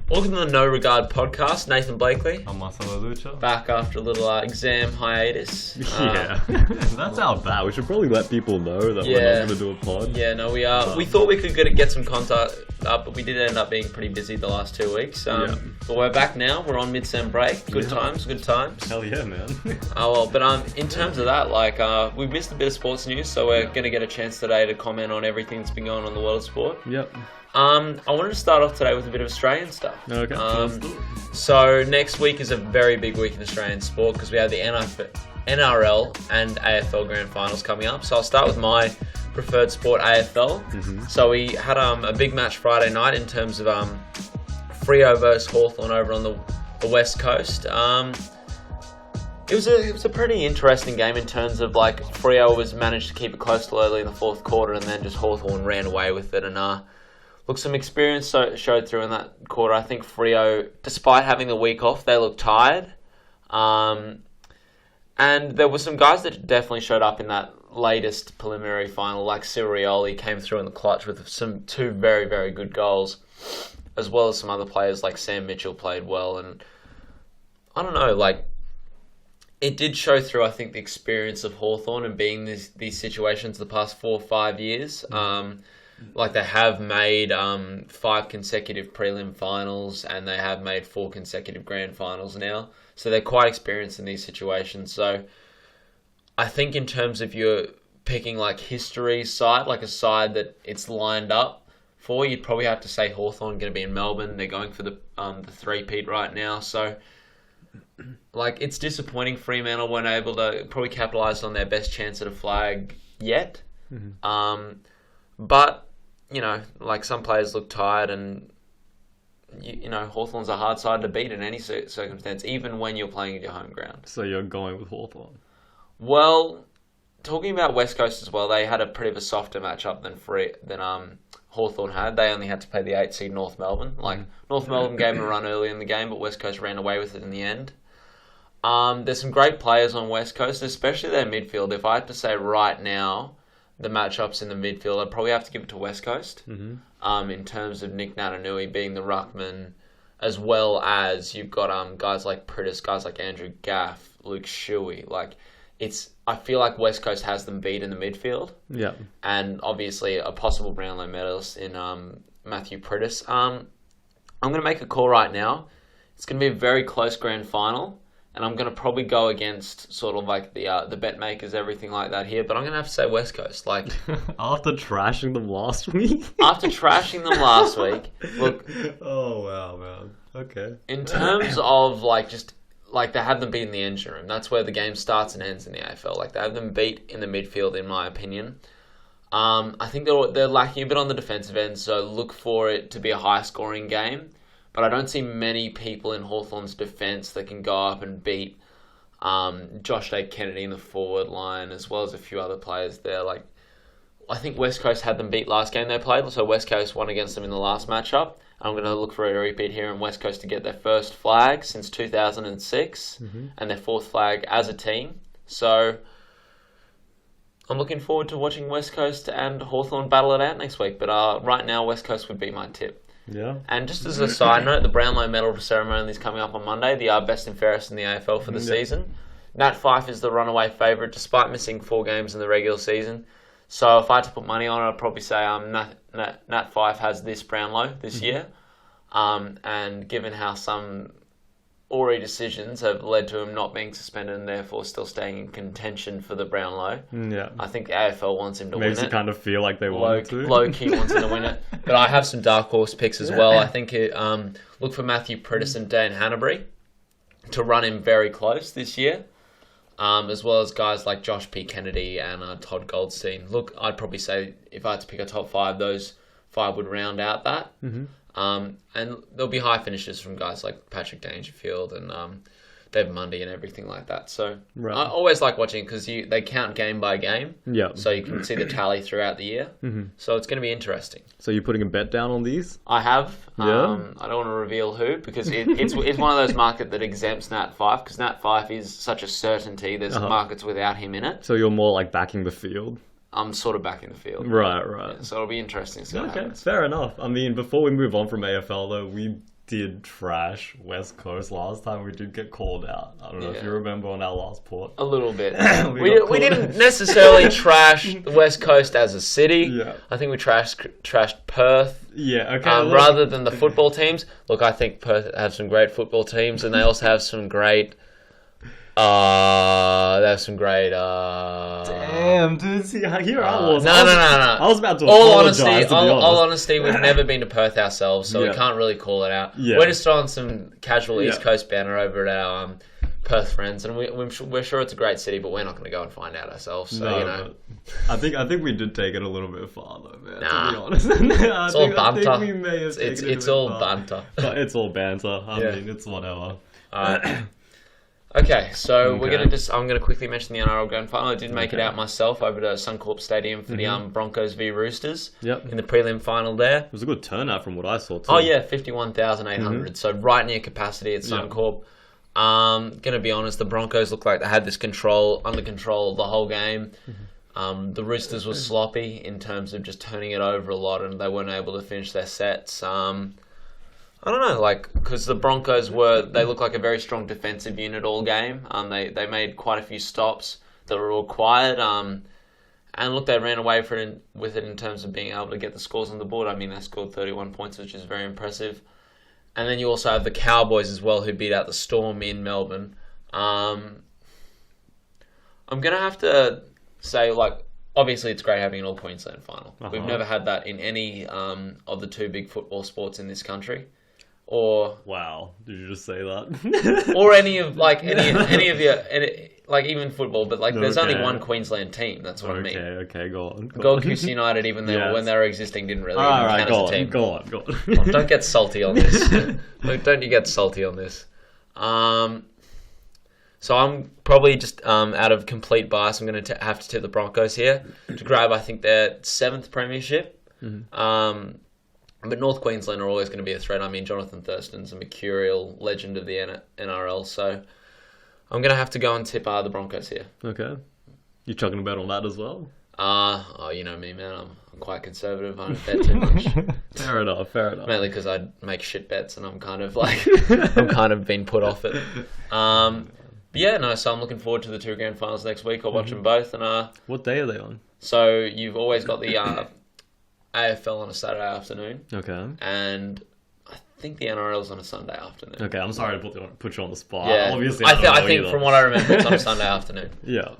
Welcome to the No Regard podcast. Nathan Blakely. I'm Marcelo Lucha. Back after a little exam hiatus. Yeah, that's our bad. We should probably let people know that we're not going to do a pod. Yeah, no, we are. We thought we could get some content up, but we did end up being pretty busy the last 2 weeks. But we're back now. We're on mid-sem break. Good times. Hell yeah, man. But in terms of that, we've missed a bit of sports news, so we're going to get a chance today to comment on everything that's been going on in the world of sport. Yep. I wanted to start off today with a bit of Australian stuff. Okay. So next week is a very big week in Australian sport because we have the NRL and AFL grand finals coming up. So I'll start with my preferred sport, AFL. Mm-hmm. So we had a big match Friday night in terms of Freo versus Hawthorn over on the West Coast. It was a pretty interesting game in terms of Freo managed to keep it close till early in the fourth quarter, and then just Hawthorn ran away with it. And some experience showed through in that quarter. I think Freo, despite having the week off, they looked tired. And there were some guys that definitely showed up in that latest preliminary final, like Sirioli came through in the clutch with two very, very good goals, as well as some other players like Sam Mitchell played well. And I don't know, it did show through, I think, the experience of Hawthorn and being in these situations the past 4 or 5 years. They have made 5 consecutive prelim finals and they have made 4 consecutive grand finals now. So they're quite experienced in these situations. So I think in terms of your picking history side, a side that it's lined up for, you'd probably have to say Hawthorn going to be in Melbourne. They're going for the three-peat right now. So it's disappointing Fremantle weren't able to probably capitalise on their best chance at a flag yet. Mm-hmm. But some players look tired, and Hawthorn's a hard side to beat in any circumstance, even when you're playing at your home ground. So you're going with Hawthorn? Well, talking about West Coast as well, they had a pretty of a softer matchup than Hawthorn had. They only had to play the 8 seed North Melbourne. North Melbourne gave them a run early in the game, but West Coast ran away with it in the end. There's some great players on West Coast, especially their midfield. If I had to say right now, the matchups in the midfield, I'd probably have to give it to West Coast. Mm-hmm. In terms of Nick Natanui being the ruckman, as well as you've got guys like Pritis, guys like Andrew Gaff, Luke Shuey. I feel like West Coast has them beat in the midfield. Yeah. And obviously a possible Brownlow medalist in Matthew Pritis. I'm going to make a call right now. It's going to be a very close grand final. And I'm going to probably go against the bet makers, everything like that here. But I'm going to have to say West Coast. After trashing them last week? Look. Oh, wow, man. Okay. In terms of, they have them beat in the engine room. That's where the game starts and ends in the AFL. They have them beat in the midfield, in my opinion. I think they're lacking a bit on the defensive end, so look for it to be a high-scoring game. But I don't see many people in Hawthorn's defence that can go up and beat Josh Day Kennedy in the forward line, as well as a few other players there. I think West Coast had them beat last game they played, so West Coast won against them in the last matchup. I'm going to look for a repeat here in West Coast to get their first flag since 2006, and their 4th flag as a team. So I'm looking forward to watching West Coast and Hawthorn battle it out next week. But right now, West Coast would be my tip. Yeah. And just as a side note, the Brownlow medal ceremony is coming up on Monday, the best and fairest in the AFL for the season. Nat Fyfe is the runaway favourite, despite missing 4 games in the regular season. So if I had to put money on it, I'd probably say Nat Fyfe has this Brownlow this year. And given how some Ori decisions have led to him not being suspended and therefore still staying in contention for the Brownlow, I think the AFL wants him to win it. Makes you kind of feel like they want to. Low-key wants him to win it. But I have some dark horse picks as well. I think look for Matthew Pritis and Dan Hanbury to run him very close this year. As well as guys like Josh P. Kennedy and Todd Goldstein. Look, I'd probably say if I had to pick a top 5, those 5 would round out that. Mm-hmm. And there'll be high finishes from guys like Patrick Dangerfield and Dave Mundy and everything like that. So I always like watching because they count game by game. Yeah. So you can see the tally throughout the year. Mm-hmm. So it's going to be interesting. So you're putting a bet down on these? I have. Yeah. I don't want to reveal who because it's one of those markets that exempts Nat Fyfe because Nat Fyfe is such a certainty. There's markets without him in it. So you're more backing the field? I'm sort of back in the field. Right. Yeah, so it'll be interesting to see what happens. Fair enough. I mean, before we move on from AFL, though, we did trash West Coast last time. We did get called out. I don't know if you remember on our last port. A little bit. we didn't necessarily trash the West Coast as a city. Yeah. I think we trashed Perth. Yeah, okay. Rather than the football teams. Look, I think Perth have some great football teams, and they also have some great... Damn, dude. See, here I was. No. I was about to apologize, all honesty, we've never been to Perth ourselves, so we can't really call it out. Yeah. We're just throwing some casual East Coast banner over at our Perth friends, and we're sure it's a great city, but we're not going to go and find out ourselves. So, I think we did take it a little bit far, though, man. Nah. To be honest, it's all banter. I think we may have taken it's all banter. But it's all banter. I mean, it's whatever. Okay, so I'm gonna quickly mention the NRL Grand Final. I did make it out myself over to Suncorp Stadium for the Broncos v Roosters. Yep. In the prelim final there. It was a good turnout from what I saw too. Oh yeah, 51,800. So right near capacity at Suncorp. Gonna be honest, the Broncos looked like they had this under control the whole game. The Roosters were sloppy in terms of just turning it over a lot, and they weren't able to finish their sets. I don't know, because the Broncos they looked like a very strong defensive unit all game. They made quite a few stops that were required. And look, they ran away with it in terms of being able to get the scores on the board. I mean, they scored 31 points, which is very impressive. And then you also have the Cowboys as well, who beat out the Storm in Melbourne. I'm going to have to say, obviously it's great having an All-Queensland final. We've never had that in any of the two big football sports in this country. Or wow, did you just say that? Or any of even football, but there's only one Queensland team. That's what I mean. Okay, go on. Gold Coast United, even when they were existing, didn't really count as a team. Go on. Oh, don't get salty on this. Don't you get salty on this? So I'm probably just out of complete bias. I'm going to have to tip the Broncos here to grab, I think, their 7th premiership. But North Queensland are always going to be a threat. I mean, Jonathan Thurston's a mercurial legend of the NRL, so I'm going to have to go and tip the Broncos here. Okay. You chucking a bet on that as well? You know me, man. I'm quite conservative. I don't bet too much. Fair enough. Mainly because I make shit bets, and I'm kind of been put off it. So I'm looking forward to the 2 grand finals next week. I'll watch them both. And what day are they on? So you've always got the AFL on a Saturday afternoon. Okay. And I think the NRL's on a Sunday afternoon. Okay, I'm sorry to put you on the spot. Yeah. Obviously, I think from what I remember, it's on a Sunday afternoon. Yeah.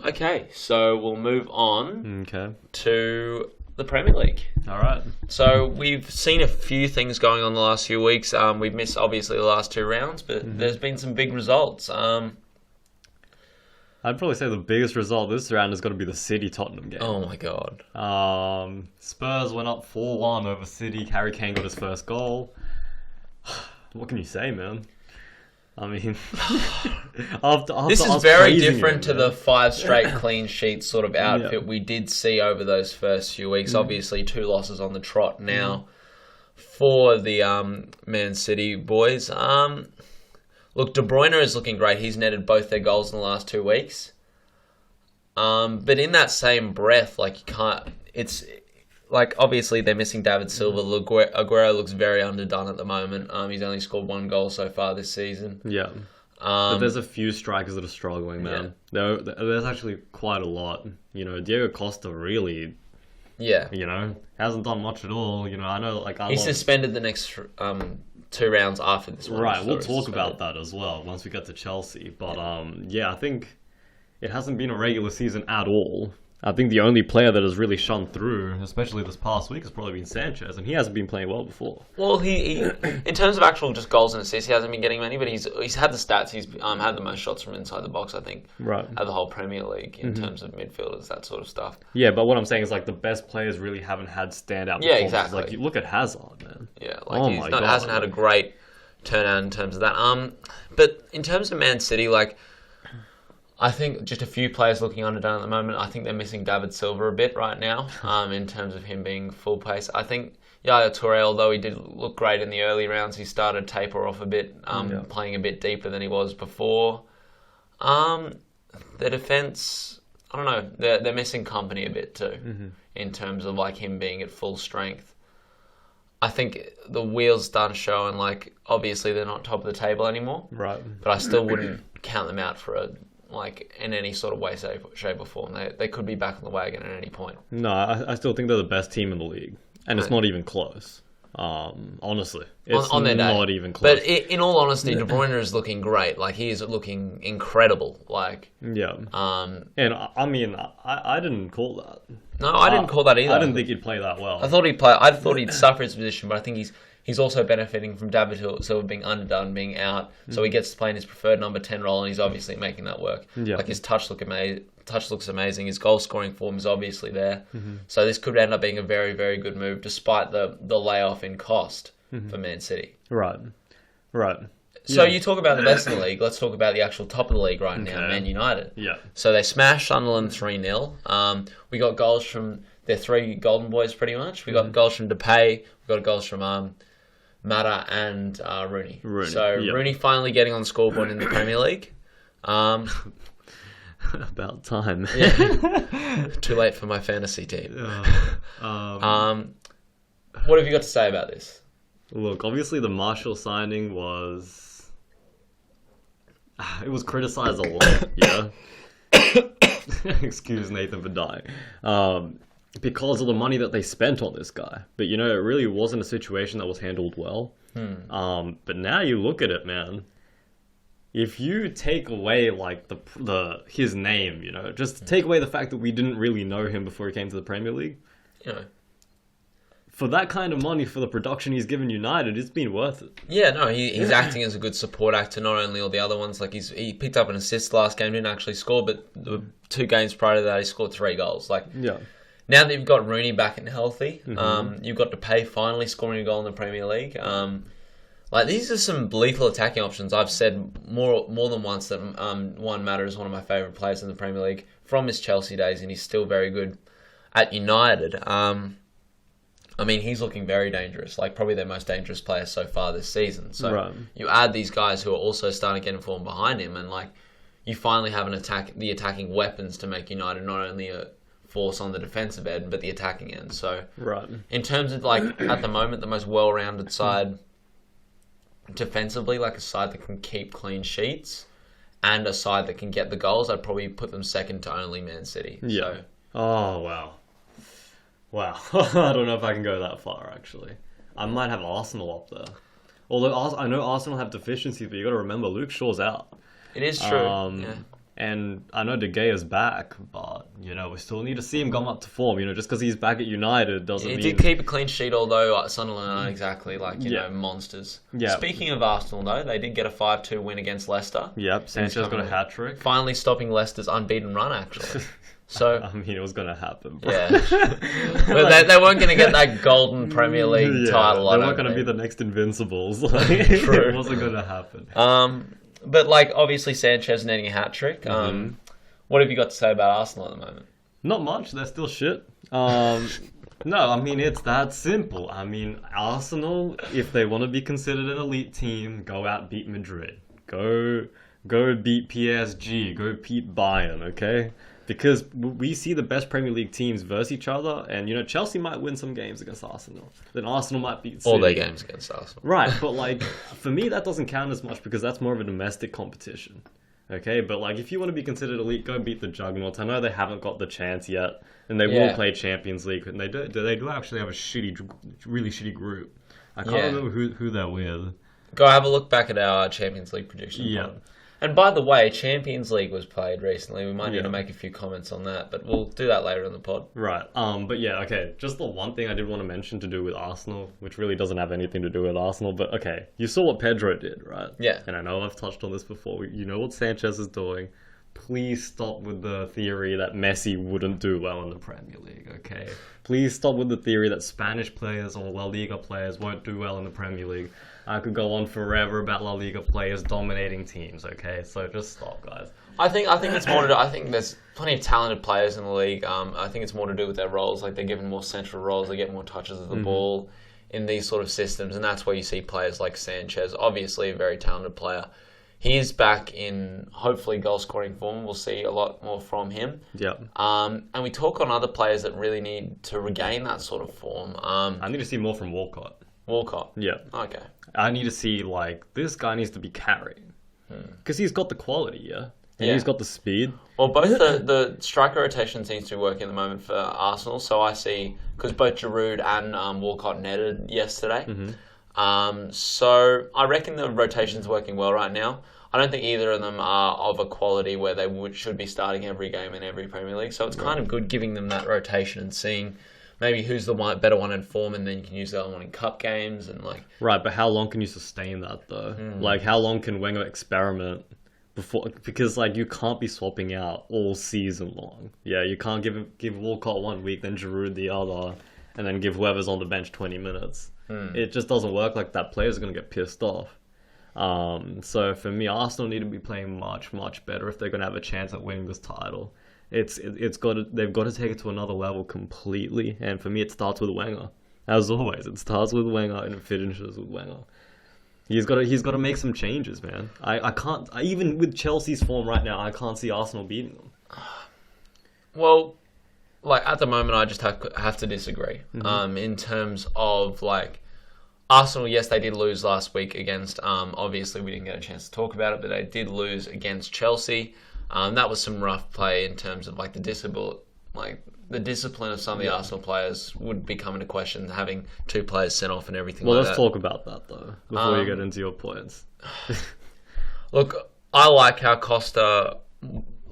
Okay, so we'll move on to the Premier League. All right. So we've seen a few things going on the last few weeks. We've missed, obviously, the last 2 rounds, but there's been some big results. I'd probably say the biggest result this round has got to be the City-Tottenham game. Oh, my God. Spurs went up 4-1 over City. Harry Kane got his first goal. What can you say, man? I mean, this is very different to the 5 straight clean sheets sort of outfit we did see over those first few weeks. Obviously, 2 losses on the trot now for the Man City boys. Look, De Bruyne is looking great. He's netted both their goals in the last 2 weeks. But in that same breath, obviously they're missing David Silva. Aguero looks very underdone at the moment. He's only scored 1 goal so far this season. Yeah. But there's a few strikers that are struggling, man. Yeah. There's actually quite a lot. Diego Costa really... Yeah. Hasn't done much at all. I know, he's suspended the next 2 rounds after this one. Right, we'll talk about that as well once we get to Chelsea. But, I think it hasn't been a regular season at all. I think the only player that has really shone through, especially this past week, has probably been Sanchez, and he hasn't been playing well before. Well, he in terms of actual just goals and assists, he hasn't been getting many, but he's had the stats. He's had the most shots from inside the box, I think, right, of the whole Premier League in terms of midfielders, that sort of stuff. Yeah, but what I'm saying is the best players really haven't had standout performances. Yeah, exactly. You look at Hazard, man. Yeah, hasn't had a great turnout in terms of that. But in terms of Man City, I think just a few players looking underdone at the moment. I think they're missing David Silva a bit right now, in terms of him being full pace. I think Yaya Toure, although he did look great in the early rounds, he started to taper off a bit, playing a bit deeper than he was before. Their defence, I don't know, they're missing company a bit too, in terms of him being at full strength. I think the wheels done showing, like, obviously they're not top of the table anymore. Right. But I still wouldn't count them out in any sort of way, shape or form. They could be back on the wagon at any point. No, I still think they're the best team in the league. And it's not even close. Honestly. It's on their day. Not even close. But in all honesty, De Bruyne is looking great. Like, he is looking incredible. Like, yeah. And I mean, I didn't call that. No, I didn't call that either. I didn't think he'd play that well. I thought he'd suffer his position, but I think he's also benefiting from David Silva being underdone, being out, so he gets to play in his preferred number 10 role, and he's obviously making that work. Yeah. Like, his touch looks amazing. His goal scoring form is obviously there. So this could end up being a very, very good move, despite the layoff in cost for Man City. Right. So you talk about the best in the league. Let's talk about the actual top of the league right now, Man United. Yeah. So they smashed Sunderland 3-0. We got goals from their three golden boys pretty much. We got goals from Depay. We got goals from Mata and Rooney. So Rooney finally getting on the scoreboard in the Premier League. About time. Yeah. Too late for my fantasy team. What have you got to say about this? Look, obviously the Marshall signing was... It was criticised a lot, yeah? Excuse Nathan for dying. Because of the money that they spent on this guy. But, it really wasn't a situation that was handled well. But now you look at it, man. If you take away, like, his name, just take away the fact that we didn't really know him before he came to the Premier League. For that kind of money, for the production he's given United, it's been worth it. Yeah, no, he's acting as a good support actor, not only all the other ones. Like, he picked up an assist last game, didn't actually score, but the 2 games prior to that, he scored 3 goals. Like, yeah. Now that you've got Rooney back and healthy, you've got Depay finally scoring a goal in the Premier League. Like, these are some lethal attacking options. I've said more than once that Juan Mata is one of my favourite players in the Premier League from his Chelsea days, and he's still very good at United. I mean, he's looking very dangerous, like probably their most dangerous player so far this season. So you add these guys who are also starting to get informed behind him, and like you finally have the attacking weapons to make United not only a force on the defensive end, but the attacking end. So in terms of like at the moment, the most well-rounded side defensively, like a side that can keep clean sheets and a side that can get the goals, I'd probably put them second to only Man City. Yeah. So. Oh, wow. Wow. I don't know if I can go that far, actually. I might have Arsenal up there. Although I know Arsenal have deficiencies, but you got to remember, Luke Shaw's out. It is true. Yeah. And I know De Gea's back, but, we still need to see him come up to form. Just because he's back at United doesn't mean... He did keep a clean sheet, although Sunderland aren't exactly like, monsters. Yeah. Speaking of Arsenal, though, they did get a 5-2 win against Leicester. Yep, Sanchez got a hat-trick. Finally stopping Leicester's unbeaten run, actually. So I mean, it was going to happen, bro. Yeah. But they weren't going to get that golden Premier League title. They weren't going to be the next Invincibles. True. It wasn't going to happen. But, like, obviously Sanchez netting a hat-trick. What have you got to say about Arsenal at the moment? Not much. They're still shit. No, I mean, it's that simple. I mean, Arsenal, if they want to be considered an elite team, go out, beat Madrid. Go beat PSG. Go beat Bayern, okay? Because we see the best Premier League teams versus each other, and Chelsea might win some games against Arsenal. Then Arsenal might beat City. All their games against Arsenal. Right, but like for me that doesn't count as much because that's more of a domestic competition. Okay, but like if you want to be considered elite, go beat the Juggernauts. I know they haven't got the chance yet, and they will play Champions League, and they do actually have a really shitty group. I can't remember who they're with. Go have a look back at our Champions League prediction. Yeah. And by the way, Champions League was played recently. We might need to make a few comments on that, but we'll do that later in the pod. Right. But yeah, okay. Just the one thing I did want to mention to do with Arsenal, which really doesn't have anything to do with Arsenal, but okay. You saw what Pedro did, right? Yeah. And I know I've touched on this before. You know what Sanchez is doing. Please stop with the theory that Messi wouldn't do well in the Premier League, okay? Please stop with the theory that Spanish players or La Liga players won't do well in the Premier League. I could go on forever about La Liga players dominating teams, okay? So just stop, guys. I think it's more to do, I think there's plenty of talented players in the league. I think it's more to do with their roles. Like, they're given more central roles. They get more touches of the ball in these sort of systems. And that's where you see players like Sanchez, obviously a very talented player. He's back in, hopefully, goal-scoring form. We'll see a lot more from him. Yeah. And we talk on other players that really need to regain that sort of form. I need to see more from Walcott. Walcott. Yeah. Okay. I need to see, like, this guy needs to be carrying. Because he's got the quality, yeah? And Yeah. he's got the speed. Well, both the striker rotation seems to be working at the moment for Arsenal. So I see, because both Giroud and Walcott netted yesterday. So I reckon the rotation's working well right now. I don't think either of them are of a quality where they should be starting every game in every Premier League. So it's kind of good giving them that rotation and seeing maybe who's the better one in form, and then you can use the other one in cup games and like. Right, but how long can you sustain that though? Like, how long can Wenger experiment before? Because like you can't be swapping out all season long. Yeah, you can't give Walcott 1 week, then Giroud the other, and then give whoever's on the bench 20 minutes. It just doesn't work like that. Players are gonna get pissed off. So for me, Arsenal need to be playing much, much better if they're going to have a chance at winning this title. They've got to take it to another level completely. And for me, it starts with Wenger. As always, it starts with Wenger and it finishes with Wenger. He's got to make some changes, man. I can't, even with Chelsea's form right now, I can't see Arsenal beating them. Well, like at the moment, I just have to disagree. In terms of like. Arsenal, yes, they did lose last week against, obviously we didn't get a chance to talk about it, but they did lose against Chelsea. That was some rough play in terms of like the discipline of some of the Arsenal players would be coming to question, having 2 players sent off and everything like that. Well, let's talk about that though, before you get into your points. Look, I like how Costa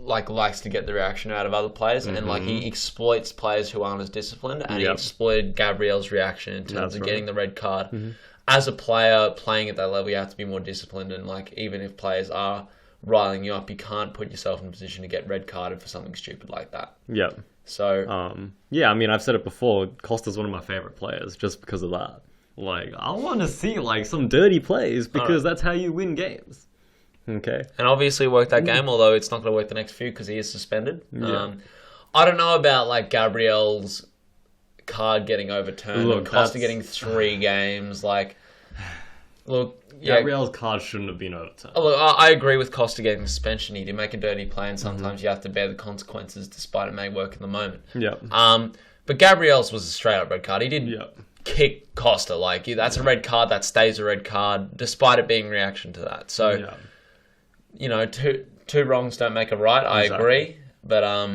likes to get the reaction out of other players, and like he exploits players who aren't as disciplined, and he exploited Gabriel's reaction in terms of getting the red card. As a player playing at that level, you have to be more disciplined, and like even if players are riling you up, you can't put yourself in a position to get red carded for something stupid like that. Yeah. So yeah, I mean, I've said it before, Costa's one of my favorite players just because of that. Like, I want to see like some dirty plays because that's how you win games. Okay. And obviously worked that game, although it's not going to work the next few because he is suspended. Yeah. I don't know about like Gabriel's card getting overturned and Costa getting 3 games. Like, look, Gabriel's card shouldn't have been overturned. Look, I agree with Costa getting suspension. He did make a dirty play, and sometimes you have to bear the consequences, despite it may work in the moment. Yeah. But Gabriel's was a straight up red card. He did kick Costa. Like, that's a red card. That stays a red card, despite it being reaction to that. So. You know, two wrongs don't make a right. I agree, but I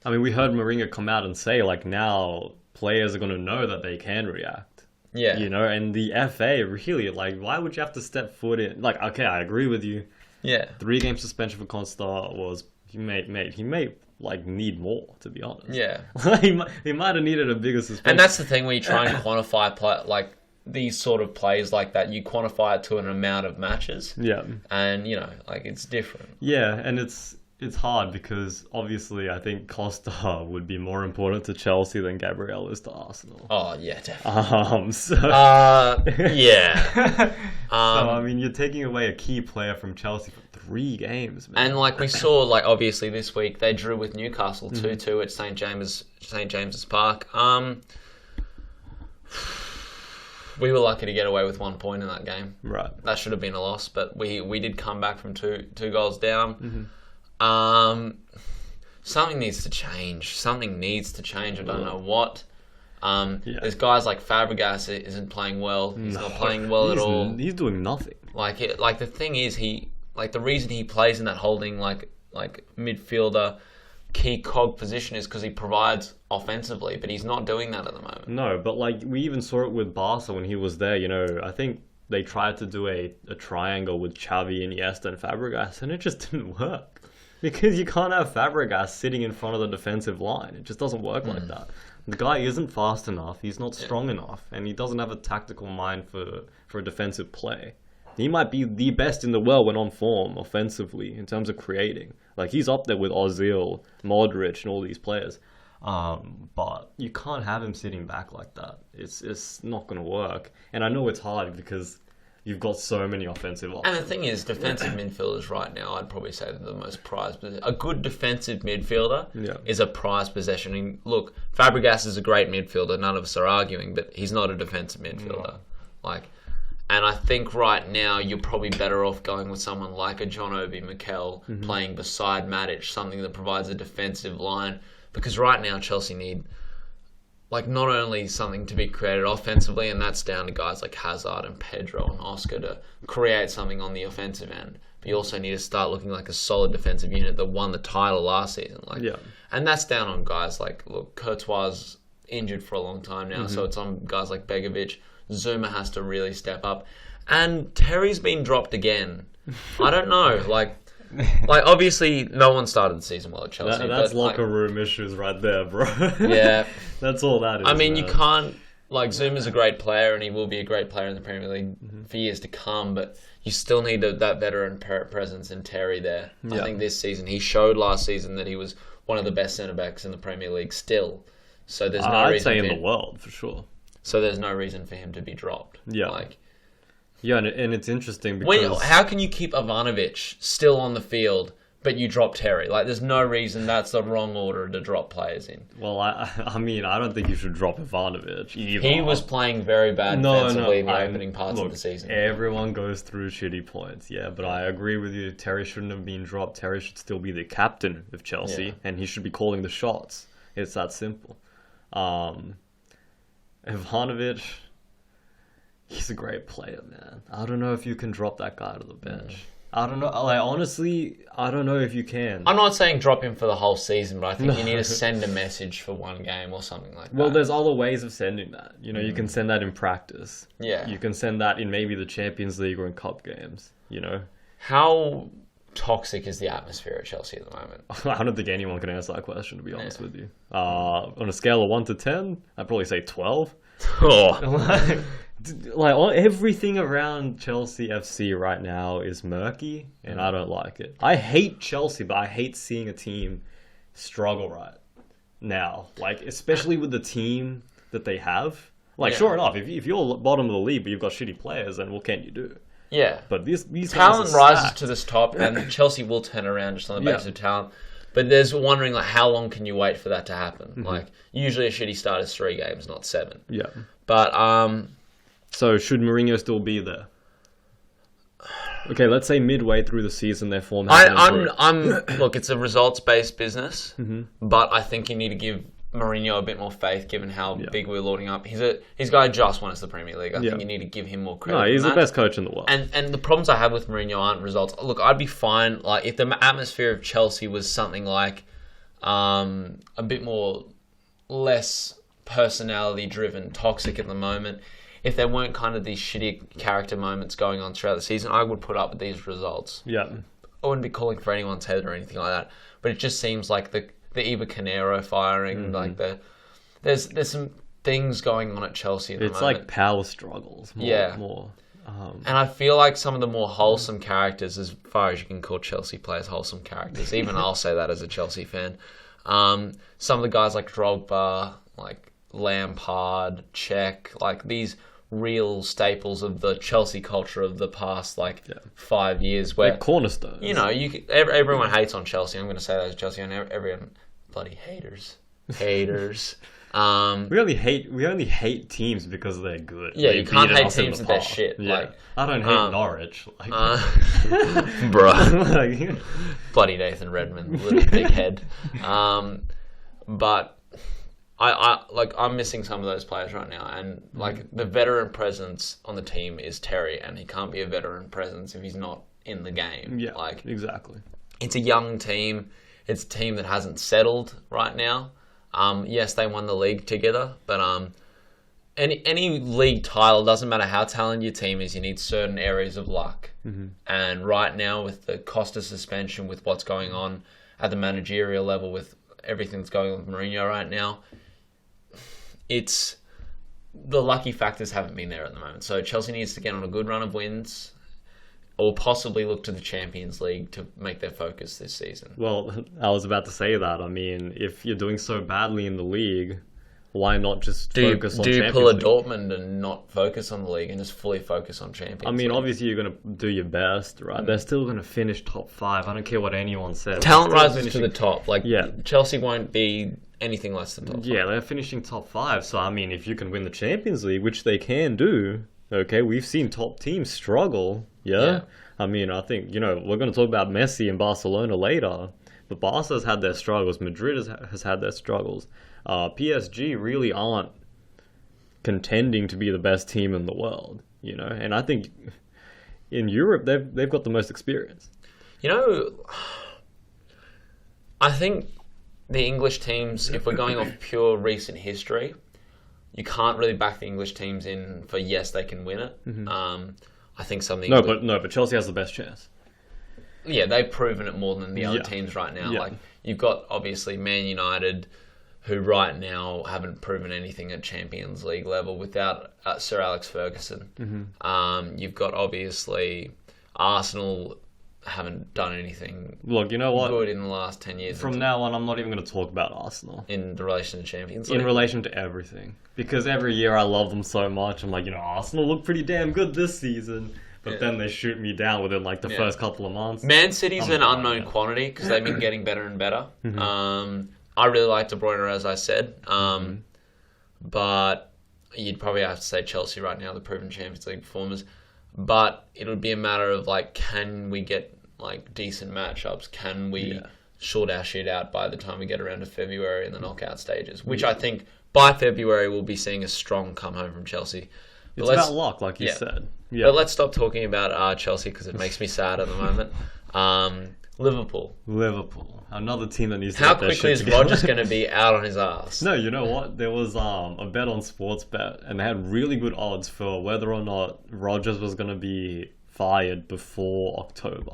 mean, we heard Mourinho come out and say like now players are going to know that they can react. Yeah, you know, and the FA really like, why would you have to step foot in? Like, okay, I agree with you. Yeah, 3-game suspension for Costa was he may like need more, to be honest. Yeah, he might have needed a bigger suspension. And that's the thing when you try and quantify like these sort of plays like that, you quantify it to an amount of matches. Yeah. And, you know, like, it's different. Yeah, and it's hard because, obviously, I think Costa would be more important to Chelsea than Gabriel is to Arsenal. Oh, yeah, definitely. Yeah. So, I mean, you're taking away a key player from Chelsea for 3 games, man. And, like, we saw, like, obviously this week, they drew with Newcastle 2-2 at St. James's Park. We were lucky to get away with 1 point in that game. Right. That should have been a loss, but we did come back from two goals down. Something needs to change. I don't know what. There's guys like Fabregas isn't playing well. He's not playing well at all. He's doing nothing. Like the thing is, the reason he plays in that holding like midfielder key cog position is because he provides offensively, but he's not doing that at the moment. No, but like we even saw it with Barca when he was there. You know, I think they tried to do a triangle with Xavi, Iniesta, and Fabregas, and it just didn't work because you can't have Fabregas sitting in front of the defensive line. It just doesn't work like that. The guy isn't fast enough. He's not strong enough, and he doesn't have a tactical mind for a defensive play. He might be the best in the world when on form offensively in terms of creating. Like, he's up there with Ozil, Modric, and all these players. But you can't have him sitting back like that. It's not going to work. And I know it's hard because you've got so many offensive options. And the thing is, defensive midfielders right now, I'd probably say they're the most prized. A good defensive midfielder is a prized possession. I mean, look, Fabregas is a great midfielder. None of us are arguing, but he's not a defensive midfielder. And I think right now you're probably better off going with someone like a John Obi Mikel playing beside Matic, something that provides a defensive line. Because right now Chelsea need like not only something to be created offensively, and that's down to guys like Hazard and Pedro and Oscar to create something on the offensive end. But you also need to start looking like a solid defensive unit that won the title last season. And that's down on guys like, look, Courtois injured for a long time now, so it's on guys like Begovic. Zuma has to really step up. And Terry's been dropped again. I don't know, like obviously no one started the season well at Chelsea. That's locker room issues right there, bro. Yeah. That's all that is. I mean, man. you can't, like, Zuma's a great player and he will be a great player in the Premier League for years to come, but you still need that veteran presence in Terry there. I think this season, he showed last season that he was one of the best centre-backs in the Premier League still. So there's no reason I'd say in the world, for sure. So there's no reason for him to be dropped. Yeah. Yeah, and it's interesting because... how can you keep Ivanovic still on the field, but you drop Terry? Like, there's no reason that's the wrong order to drop players in. Well, I mean, I don't think you should drop Ivanovic either. He was playing very bad defensively in the opening parts of the season. Everyone goes through shitty points, but I agree with you. Terry shouldn't have been dropped. Terry should still be the captain of Chelsea, and he should be calling the shots. It's that simple. Ivanovic... He's a great player, man. I don't know if you can drop that guy to the bench. I don't know. Like, honestly, I don't know if you can. I'm not saying drop him for the whole season, but I think you need to send a message for one game or something like that. Well, there's other ways of sending that. You know, you can send that in practice. Yeah. You can send that in maybe the Champions League or in cup games, you know? How toxic is the atmosphere at Chelsea at the moment? I don't think anyone can answer that question, to be honest with you. On a scale of 1 to 10, I'd probably say 12. Like everything around Chelsea FC right now is murky, and I don't like it. I hate Chelsea, but I hate seeing a team struggle right now. Like, especially with the team that they have. Like, sure enough, if you're bottom of the league, but you've got shitty players, then what can you do? Yeah. But these talent rises to this top, and Chelsea will turn around just on the basis of talent. But there's wondering, like, how long can you wait for that to happen? Like, usually a shitty start is 3 games, not 7. Yeah. But, so should Mourinho still be there? Okay, let's say midway through the season, their form has look, it's a results-based business, but I think you need to give Mourinho a bit more faith, given how big we're loading up. He's guy just won us the Premier League. I think you need to give him more credit. No, he's the best coach in the world. And the problems I have with Mourinho aren't results. Look, I'd be fine. Like, if the atmosphere of Chelsea was something like a bit more less personality-driven, toxic at the moment. If there weren't kind of these shitty character moments going on throughout the season, I would put up with these results. Yeah. I wouldn't be calling for anyone's head or anything like that. But it just seems like the Eva Canero firing, like there's some things going on at Chelsea at the moment. It's like power struggles. More. And I feel like some of the more wholesome characters, as far as you can call Chelsea players wholesome characters, even I'll say that as a Chelsea fan. Some of the guys like Drogba, like Lampard, Cech, like these real staples of the Chelsea culture of the past 5 years, where they're cornerstones. You know, everyone hates on Chelsea. I'm going to say that as Chelsea, and everyone bloody haters. We only hate teams because they're good. Yeah, you can't hate teams if they're shit. Yeah. Like, I don't hate Norwich. Bruh. Bloody Nathan Redmond, little big head. But I'm missing some of those players right now, and the veteran presence on the team is Terry, and he can't be a veteran presence if he's not in the game. Yeah, exactly. It's a young team. It's a team that hasn't settled right now. Yes, they won the league together, but any league title, doesn't matter how talented your team is, you need certain areas of luck. And right now, with the Costa suspension, with what's going on at the managerial level, with everything that's going on with Mourinho right now, it's the lucky factors haven't been there at the moment. So Chelsea needs to get on a good run of wins, or possibly look to the Champions League to make their focus this season. Well, I was about to say that. I mean, if you're doing so badly in the league, why not just focus on Champions League? Do you pull a Dortmund and not focus on the league and just fully focus on Champions League? I mean, obviously you're going to do your best, right? They're still going to finish top 5. I don't care what anyone says. Talent rises to the top. Chelsea won't be anything less than top 5. Yeah, they're finishing top 5. So, I mean, if you can win the Champions League, which they can do, okay, we've seen top teams struggle, yeah? I mean, I think, we're going to talk about Messi and Barcelona later, but Barca has had their struggles. Madrid has had their struggles. PSG really aren't contending to be the best team in the world, you know. And I think in Europe they've got the most experience. You know, I think the English teams, if we're going off pure recent history, you can't really back the English teams in for yes, they can win it. I think something. But Chelsea has the best chance. Yeah, they've proven it more than the other teams right now. Yeah. Like you've got obviously Man United, who right now haven't proven anything at Champions League level without Sir Alex Ferguson. You've got obviously Arsenal haven't done anything. Look, you know what? Good in the last 10 years. From now on, I'm not even going to talk about Arsenal in relation to Champions League. In relation to everything, because every year I love them so much. I'm like, Arsenal look pretty damn good this season. But then they shoot me down within like the first couple of months. Man City's an unknown quantity because they've been getting better and better. I really like De Bruyne, as I said. But you'd probably have to say Chelsea right now, the proven Champions League performers. But it would be a matter of like, can we get like decent matchups? Can we sort our shit out by the time we get around to February in the knockout stages? Which I think by February we'll be seeing a strong come home from Chelsea. But it's about luck, like you said. Yeah. But let's stop talking about Chelsea because it makes me sad at the moment. Liverpool, another team that needs to How get their quickly shit is together. Rodgers going to be out on his ass? No, you know what? There was a bet on Sportsbet, and they had really good odds for whether or not Rodgers was going to be fired before October.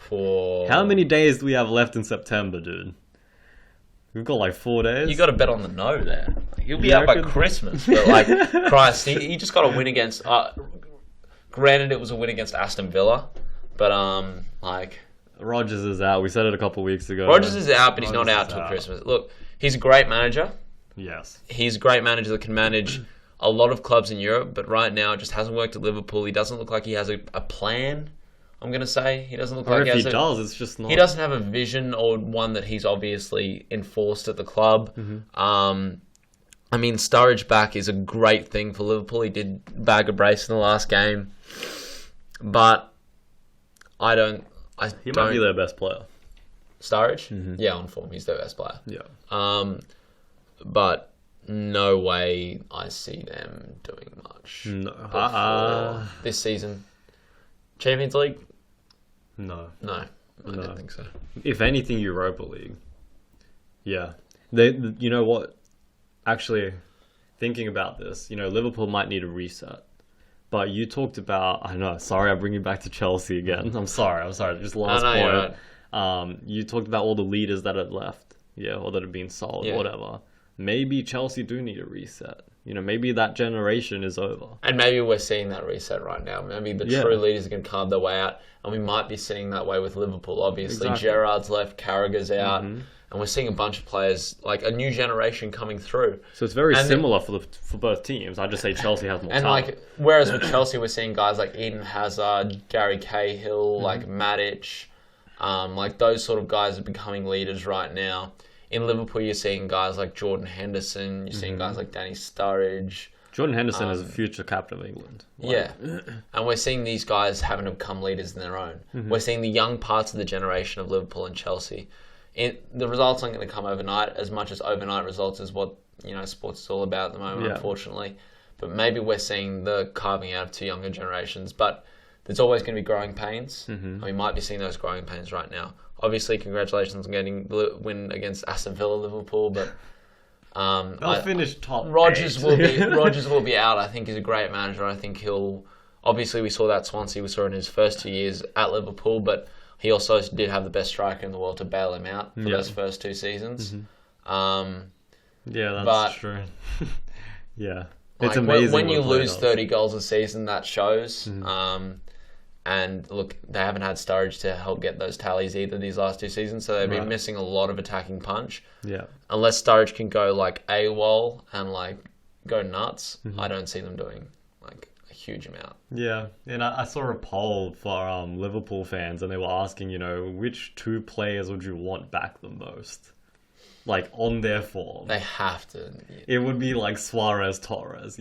How many days do we have left in September, dude? We've got like 4 days. You got to bet on the no there. He'll be out by Christmas. But like, Christ, he just got a win against. Granted, it was a win against Aston Villa, but like. Rodgers is out. We said it a couple of weeks ago. Rodgers is out, but he's not out till Christmas. Look, he's a great manager. Yes. He's a great manager that can manage a lot of clubs in Europe, but right now it just hasn't worked at Liverpool. He doesn't look like he has a plan, I'm going to say. He doesn't look like he has he does, it's just not. He doesn't have a vision or one that he's obviously enforced at the club. I mean, Sturridge back is a great thing for Liverpool. He did bag a brace in the last game. But He might be their best player. Sturridge? Yeah, on form. He's their best player. Yeah. But no way I see them doing much this season. Champions League? No. I don't think so. If anything, Europa League. Yeah. You know what? Actually, thinking about this, Liverpool might need a reset. But you talked about, I know, sorry, I bring you back to Chelsea again. I'm sorry, just last point. You're right. You talked about all the leaders that had left, or that had been sold, whatever. Maybe Chelsea do need a reset. Maybe that generation is over. And maybe we're seeing that reset right now. Maybe the true leaders are going to carve their way out. And we might be seeing that way with Liverpool, obviously. Exactly. Gerrard's left, Carragher's out. And we're seeing a bunch of players, like a new generation coming through. So it's very similar for both teams. I just say Chelsea has more talent. Whereas with Chelsea, we're seeing guys like Eden Hazard, Gary Cahill, like Matic, like those sort of guys are becoming leaders right now. In Liverpool, you're seeing guys like Jordan Henderson. You're seeing guys like Danny Sturridge. Jordan Henderson is a future captain of England. Yeah. And we're seeing these guys having to become leaders in their own. We're seeing the young parts of the generation of Liverpool and Chelsea. The results aren't going to come overnight, as much as overnight results is what sports is all about at the moment, unfortunately. But maybe we're seeing the carving out of two younger generations. But there's always going to be growing pains. And we might be seeing those growing pains right now. Obviously, congratulations on getting the win against Aston Villa, Liverpool. But they'll finish top. Rodgers will be out. I think he's a great manager. I think he'll. Obviously, we saw that Swansea. We saw in his first 2 years at Liverpool, but. He also did have the best striker in the world to bail him out for those first 2 seasons. That's true. Yeah. It's amazing. When you lose 30 goals a season, that shows. And look, they haven't had Sturridge to help get those tallies either these last 2 seasons, so they've been missing a lot of attacking punch. Yeah. Unless Sturridge can go like AWOL and like go nuts, I don't see them doing like a huge amount. Yeah, and I saw a poll for Liverpool fans, and they were asking, which 2 players would you want back the most? Like, on their form. They have to. It would be like Suarez, Torres,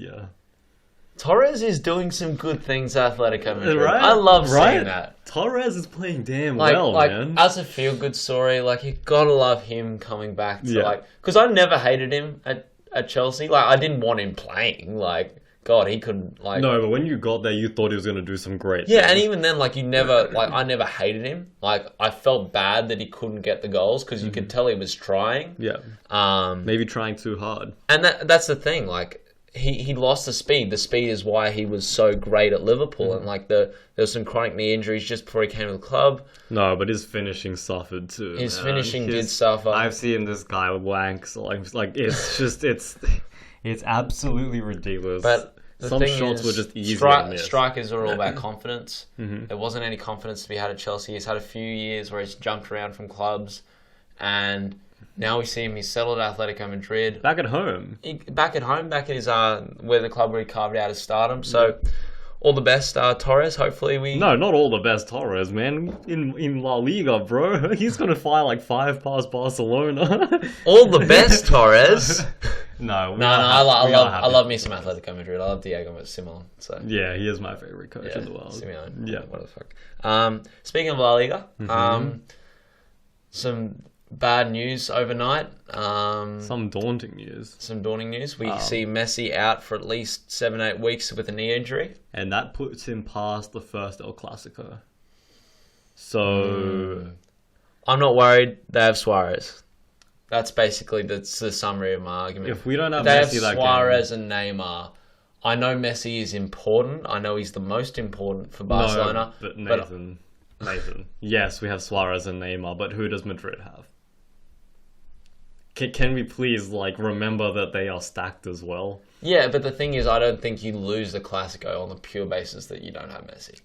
Torres is doing some good things at Atletico Madrid. Right? I love seeing that. Torres is playing damn Like, well, man. as a feel-good story, like, you gotta love him coming back to, Yeah. like... Because I never hated him at Chelsea. Like, I didn't want him playing. Like, God, he couldn't, like... No, but when you got there, you thought he was going to do some great Yeah, things. and even then, like, you never... Like, I never hated him. Like, I felt bad that he couldn't get the goals because you could tell he was trying. Yeah. Maybe trying too hard. And that's the thing, like... He lost the speed. The speed is why he was so great at Liverpool. And, like, there was some chronic knee injuries just before he came to the club. No, but his finishing suffered too. His man. finishing did suffer. I've seen this guy wank. So like it's just it's absolutely ridiculous. But the some thing shots is, were just easy to miss. Strikers are all about confidence. There wasn't any confidence to be had at Chelsea. He's had a few years where he's jumped around from clubs, and now we see him. He's settled at Atletico Madrid. Back at home. Back at home, back at his where the club where he carved out his stardom. So, all the best, Torres. Hopefully we... No, not all the best Torres, man. In La Liga, bro. He's going to fire like 5 past Barcelona. All the best, Torres. No, I love me some Atletico Madrid. I love Diego Simeone. So yeah, he is my favorite coach in the world. Simeone. Yeah. What the fuck. Speaking of La Liga, some bad news overnight. Some daunting news. Some daunting news. We see Messi out for at least 7-8 weeks with a knee injury. And that puts him past the first El Clasico. So... I'm not worried. They have Suarez. That's basically the summary of my argument. If we don't have they Messi have that Suarez and Neymar. I know Messi is important. I know he's the most important for Barcelona. No, but Nathan. Yes, we have Suarez and Neymar, but who does Madrid have? Can we please remember that they are stacked as well? Yeah, but the thing is, I don't think you lose the Clasico on the pure basis that you don't have Messi.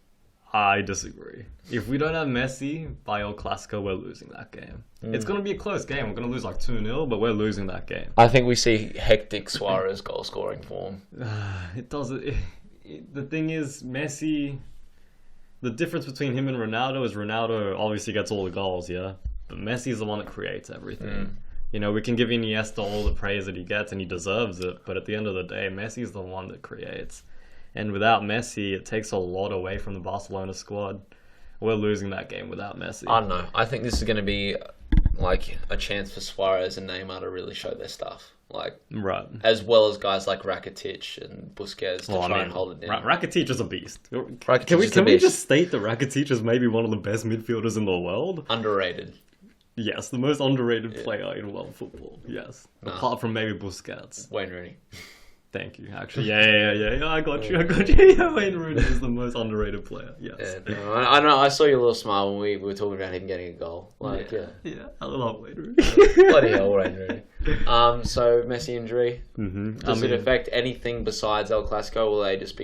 I disagree. If we don't have Messi by El Clasico, we're losing that game. It's going to be a close game. We're going to lose 2-0, but we're losing that game. I think we see hectic Suarez goal scoring form. It doesn't. The thing is, Messi. The difference between him and Ronaldo is Ronaldo obviously gets all the goals, yeah, but Messi is the one that creates everything. You know, we can give Iniesta all the praise that he gets, and he deserves it. But at the end of the day, Messi is the one that creates. And without Messi, it takes a lot away from the Barcelona squad. We're losing that game without Messi. I don't know. I think this is going to be a chance for Suarez and Neymar to really show their stuff. Right. As well as guys like Rakitic and Busquets to try and hold it down. Rakitic is a beast. Rakitic Can we just state that Rakitic is maybe one of the best midfielders in the world? Underrated. Yes, the most underrated player in world football. Yes. Apart from maybe Busquets. Wayne Rooney. Thank you, actually. Yeah, I got you. Yeah, Wayne Rooney is the most underrated player. Yes. Yeah, no, I know. I saw your little smile when we were talking about him getting a goal. Yeah, I love Wayne Rooney. Bloody hell, Wayne Rooney. So, Messi injury. Does it affect anything besides El Clasico, or will they just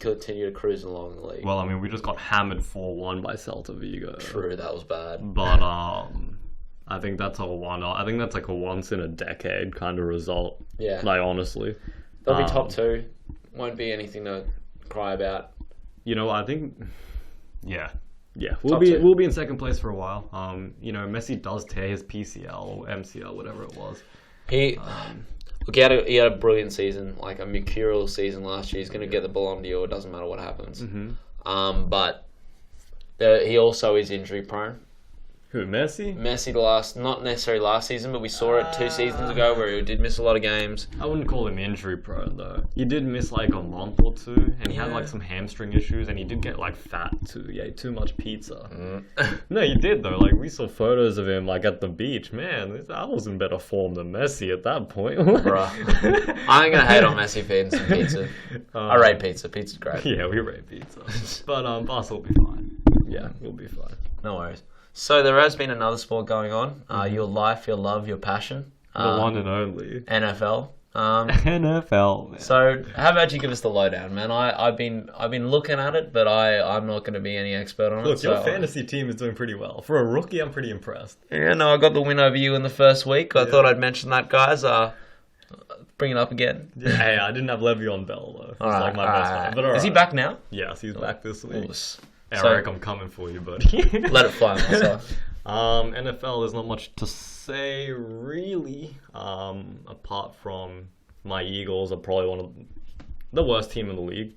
continue to cruise along the league? Well, we just got hammered 4-1 by Celta Vigo. True, that was bad. But I think that's a once in a decade kind of result. Yeah. Honestly. They'll be top 2. Won't be anything to cry about. I think... Yeah, we'll be in second place for a while. Messi does tear his PCL or MCL, whatever it was. He had a brilliant season, a mercurial season last year. He's going to get the Ballon d'Or. It doesn't matter what happens. But he also is injury prone. Who, Messi? Messi not necessarily last season, but we saw it 2 seasons ago where he did miss a lot of games. I wouldn't call him injury prone though. He did miss a month or 2, and he had some hamstring issues, and he did get fat too. He ate too much pizza. No, he did though. We saw photos of him at the beach. Man, I was in better form than Messi at that point. Bruh. I ain't gonna hate on Messi for eating some pizza. I rate pizza. Pizza's great. Yeah, we rate pizza. But Barca will be fine. Yeah, we'll be fine. No worries. So there has been another sport going on. Your life, your love, your passion. The one and only. NFL. NFL. Man. So how about you give us the lowdown, man? I've been looking at it, but I'm not going to be any expert on it. Look, your fantasy team is doing pretty well. For a rookie, I'm pretty impressed. Yeah, no, I got the win over you in the first week. I thought I'd mention that, guys. Bring it up again. Yeah, hey, I didn't have Le'Veon Bell though. It's my best one. But is he back now? Yes, he's back this week. So, Eric, I'm coming for you, buddy. Let it fly, myself. NFL, there's not much to say, really. Apart from my Eagles are probably one of the worst team in the league.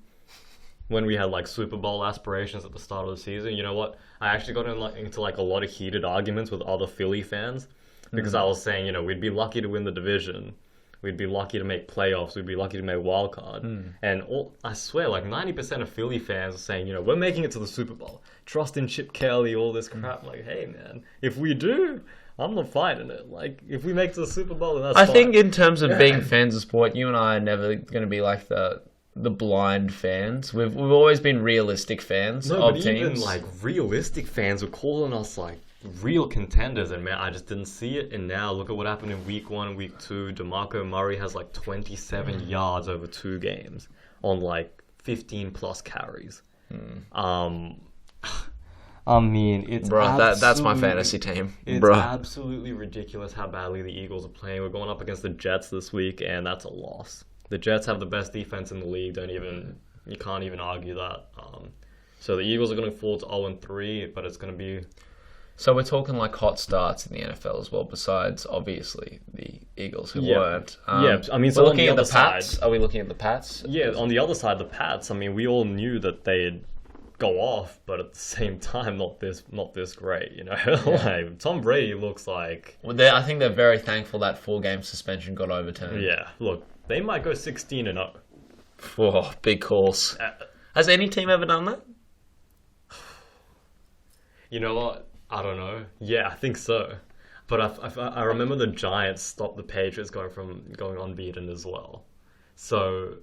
When we had like Super Bowl aspirations at the start of the season, you know what? I actually got into like a lot of heated arguments with other Philly fans because I was saying, you know, we'd be lucky to win the division, we'd be lucky to make playoffs, we'd be lucky to make wild card, and I swear, like 90% of Philly fans are saying, you know, we're making it to the Super Bowl. Trust in Chip Kelly, all this crap. Like, hey man, if we do, I'm not fighting it. Like, if we make it to the Super Bowl, then that's fine. I think in terms of being fans of sport, you and I are never going to be like the blind fans. We've always been realistic fans of teams. Even like realistic fans were calling us like real contenders, and man, I just didn't see it. And now look at what happened in week 1 and week 2. DeMarco Murray has like 27 yards over 2 games on like 15 plus carries. I mean, it's that's my fantasy team. It's absolutely ridiculous how badly the Eagles are playing. We're going up against the Jets this week, and that's a loss. The Jets have the best defense in the league. You can't even argue that. So the Eagles are going forward to 0-3, but it's going to be. So we're talking like hot starts in the NFL as well. Besides, obviously, the Eagles who weren't. I mean, so we're on looking the at the other side, Pats. Are we looking at the Pats? Yeah, on the other side, the Pats. I mean, we all knew that they'd go off, but at the same time, not this great. You know, like Tom Brady looks like. Well, I think they're very thankful that 4-game suspension got overturned. Yeah, look. They might go 16-0. Oh, big calls. Has any team ever done that? You know what? I don't know. Yeah, I think so. But I remember the Giants stopped the Patriots going unbeaten as well. So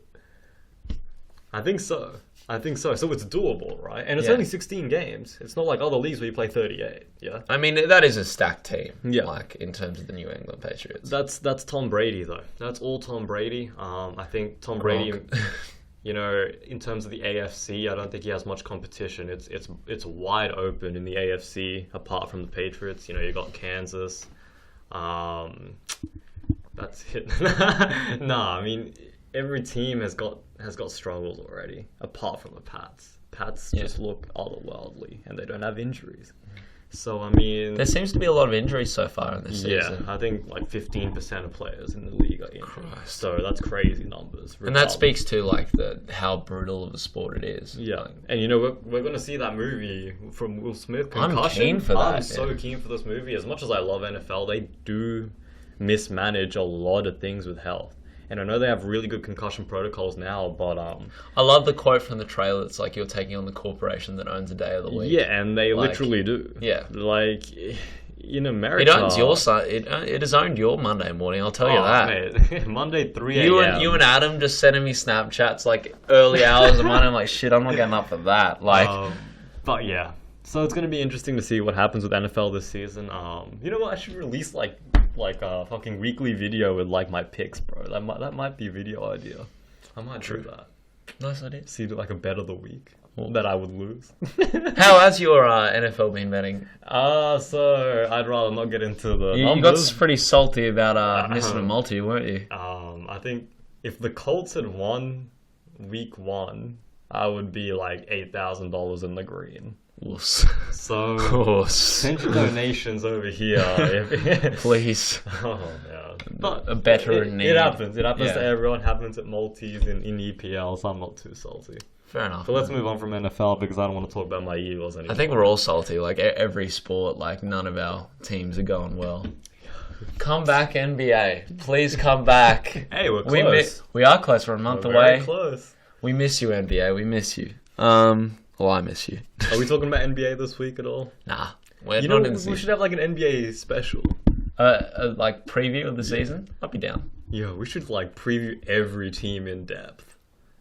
I think so. So it's doable, right? And it's only 16 games. It's not like other leagues where you play 38. Yeah. I mean, that is a stacked team. Yeah. Like in terms of the New England Patriots. That's Tom Brady though. That's all Tom Brady. I think Tom Brady. You know, in terms of the AFC, I don't think he has much competition. It's wide open in the AFC apart from the Patriots. You know, you got Kansas. That's it. Nah, I mean. Every team has got struggles already, apart from the Pats. Pats just look otherworldly, and they don't have injuries. So I mean, there seems to be a lot of injuries so far in this season. Yeah, I think like 15% of players in the league are injured. Christ. So that's crazy numbers. And that speaks to like how brutal of a sport it is. Yeah, and you know we're going to see that movie from Will Smith, Concussion. I'm keen for that. I'm so keen for this movie. As much as I love NFL, they do mismanage a lot of things with health. And I know they have really good concussion protocols now, but I love the quote from the trailer. It's like you're taking on the corporation that owns a day of the week. Yeah, and they literally do. Yeah, like in America, it owns your it has owned your Monday morning. I'll tell you that. Mate. Monday 3 a.m. You and Adam just sending me Snapchats like early hours of Monday. I'm like, shit, I'm not getting up for that. Like, but yeah. So it's going to be interesting to see what happens with NFL this season. You know what? I should release like a fucking weekly video with like my picks, bro. That might be a video idea. I might do that. Nice idea. See like a bet of the week that I would lose. How has your NFL been betting? So I'd rather not get into the You numbers. got pretty salty about missing a multi, weren't you? I think if the Colts had won week 1, I would be like $8,000 in the green. So, of course. Send your donations over here. Please. Oh, yeah. But a better in need. It happens. It happens to everyone. It happens at multis in EPL, so I'm not too salty. Fair enough. But let's move on from NFL because I don't want to talk about my Eagles anymore. I think we're all salty. Like every sport, like none of our teams are going well. Come back, NBA. Please come back. Hey, we're close. We are close. We're a month away. Very close. We miss you, NBA. We miss you. Well, I miss you. Are we talking about NBA this week at all? Nah. We're not not in the we season. should have like an NBA special. Like preview of the season? I'd be down. Yeah, we should like preview every team in depth.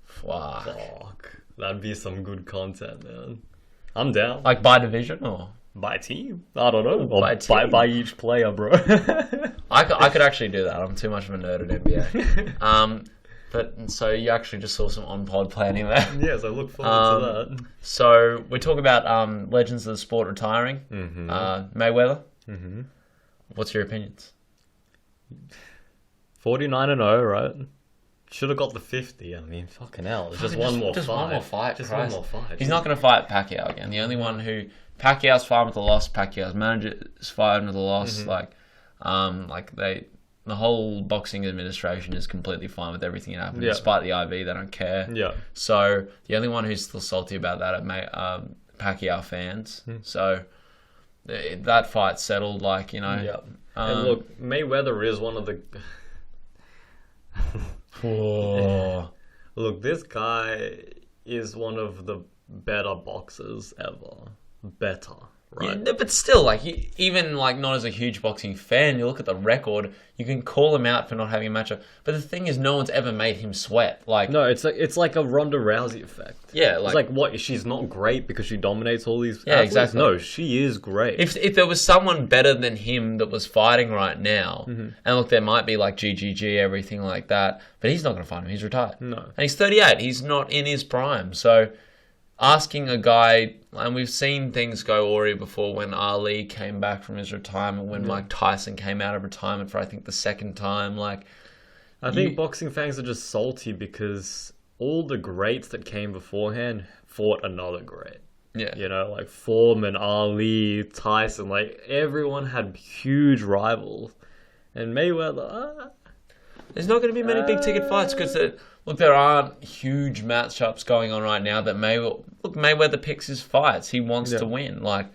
Fuck. That'd be some good content, man. I'm down. Like by division or? By team? I don't know. Or by each player, bro. I could actually do that. I'm too much of a nerd at NBA. But so you actually just saw some on-pod planning there. Yes, I look forward to that. So we're talking about legends of the sport retiring. Mm-hmm. Mayweather. Mm-hmm. What's your opinions? 49-0, right? Should have got the 50. I mean, fucking hell. Just one more fight. Just one more fight. He's not going to fight Pacquiao again. The only one who... Pacquiao's fine with the loss. Pacquiao's manager's fine with the loss. Mm-hmm. the whole boxing administration is completely fine with everything that happened. Yeah. Despite the IV, they don't care. Yeah. So the only one who's still salty about that are Pacquiao fans. So that fight's settled, like, you know. Yeah. And look, Mayweather is one of the... Look, this guy is one of the better boxers ever. Better, right? Yeah, but still, like, even like not as a huge boxing fan, you look at the record, you can call him out for not having a matchup. But the thing is, no one's ever made him sweat. Like, No, it's like a Ronda Rousey effect. Yeah, It's like, what, she's not great because she dominates all these Yeah, athletes? exactly. No, she is great. if there was someone better than him that was fighting right now, and look, there might be like GGG, everything like that, but he's not going to fight him. He's retired. No. And he's 38. He's not in his prime. So asking a guy, and we've seen things go awry before when Ali came back from his retirement, when Mike Tyson came out of retirement for, I think, the second time. Like, I think boxing fans are just salty because all the greats that came beforehand fought another great. yeah. You know, like Foreman, Ali, Tyson, like everyone had huge rivals. And Mayweather, There's not going to be many big ticket fights because there aren't huge matchups going on right now that Mayweather picks his fights. He wants to win. Like,